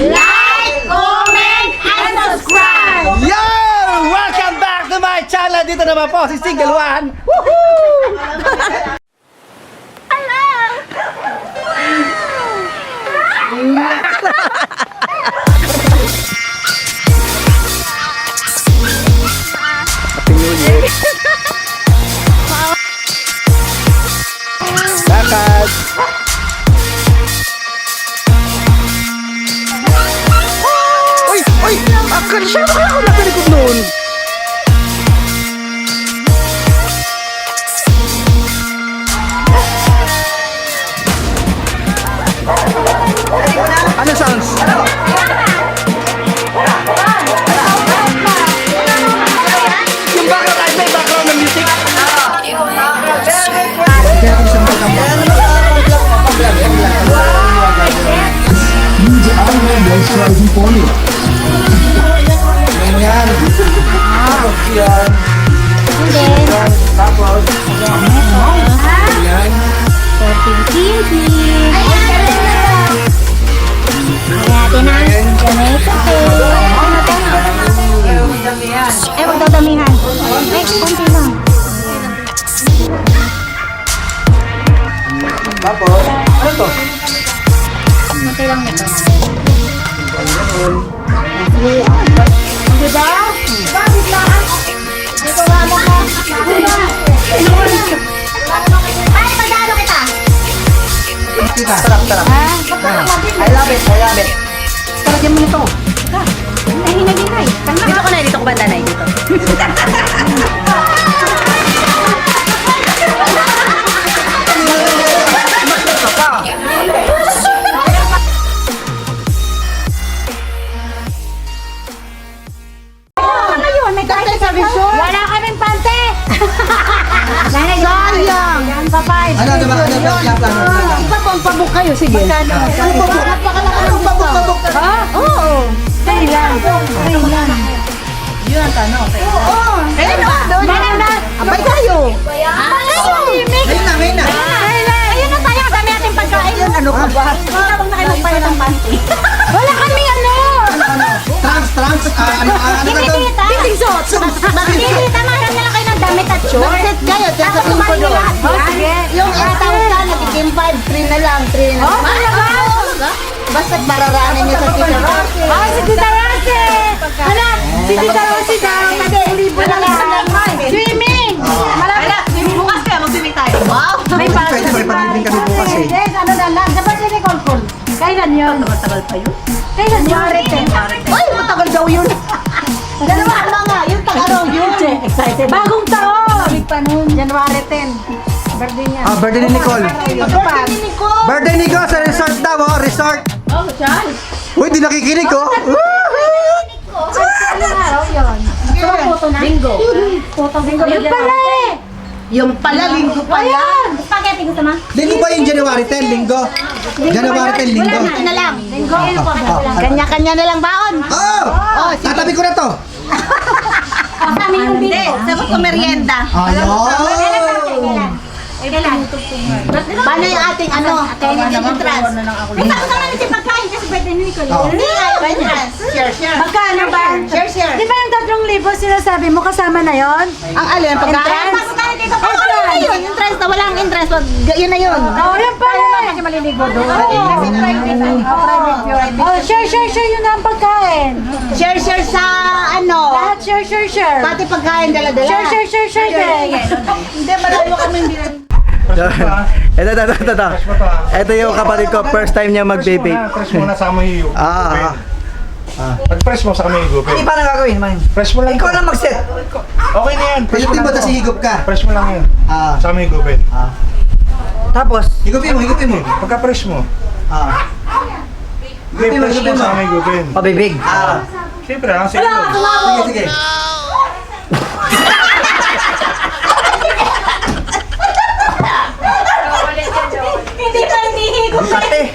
like, comment, and subscribe! Yo! Welcome back to my channel! Dito naman po si Single One! Woohoo! Happy New Year! Lakad! Uy! Uy! Akala siya ba ako nakalikod noon? Ano sounds? Yung background, ay may background ng music. Magdadamihan. Konti lang. Tapos, ano to? Konti lang nito. Diba? Bakit lang? Dito nga mo ka. Ay, magano kita? Sarap, sarap. I love it, I love it. Talagyan mo nito. Ay, hinay-hinay. Dito ko na, dito ko banda na, dito. Wala kaming pante! Sayang! Yan pa pa. Ano, diba? Ano, plano? Pabuk kayo, sige. Ano pabuk? Anong pabuk-pabuk? Ha? Oo. Kailan? Kailan? Yun ang tanong. Kailan ba? Kailan na? Abay tayo. Ngayon na, ngayon na. Ayun na tayo. Dami natin pagkain. Ano ka ba? Tawag na kayo magpalit ng panty. Wala kami ano. Trunks, ano ka to? Hindi suot. Hindi tama na lang kayo ng damit at shorts. Mag-set kayo. Tapos kumain nyo lahat. Sige. Yung 8,000, nagiging 5, 3 na lang. 3 na lang. Basta't mararanin nyo sa Tita Rosy. Si Tita Rosy! Anak, si Tita Rosy daw. Libo na lang. Swimming! Malapit. Bukas kaya mag-swimming tayo. Wow! May Pwede ba ipag-ibig kami bukas eh? Yes, ano na lang. Dapat yun ni Colcol. Kailan yun? Matagal pa yun? Kailan yun? Ay, matagal daw yun. January nga, yung tagaraw yun. Excited. Bagong taon. Big pa nun. January 10. Birthday niya. Ah, birthday ni Nicole. Birthday ni Nicole. Birthday ni Nicole sa resort daw, oh, resort. Oh, siya. Uy, di nakikinig ko. Ano araw yun? Photo na? Linggo. Photo linggo. Yung pala eh. Yung pala, linggo pa yan. Spaghetti gusto mo? Linggo ba yung January 10, linggo? January 10, linggo. Ito na lang. Linggo. Kanya-kanya na lang baon. Oh! Tatabi ko na to. Kami yung bili. Sagot ko merienda. Ayun! Kailan? Paano yung ating ano? Kailan yung entrance? May tapos naman yung pagkain kasi birthday ni Nicole. Hindi nga yung entrance. Share. Magkano ba? Share. Di ba yung 3,000 sinasabi mo kasama na yon? Ang alin? Pagkain? Pasok tayo dito. Ano na yun? Entrance na walang entrance. Yun na yun. Oo, yan pala. Kasi maliligo doon. Oh, share yun ang pagkain. Share sa ano? Lahat share. Pati pagkain dala-dala. Share din. Hindi, malayo kami hindi. Ito. Ito yung kapatid ko, first time niya mag-vape. Press mo na sa kami yung Pag-press mo sa kami yung Hindi gupin. pa gagawin, man. Press mo lang. Ikaw lang mag-set. Okay na yan. Press mo Pilitin mo, lang. tapos higop ka. Press mo lang yan. Sa kami yung gupin. Tapos? Higupin mo. Pagka-press mo. Higupin Press mo mo. sa kami yung gupin. Pabibig. Siyempre, sige. Sige. Hindi pa hinihigo. Kate.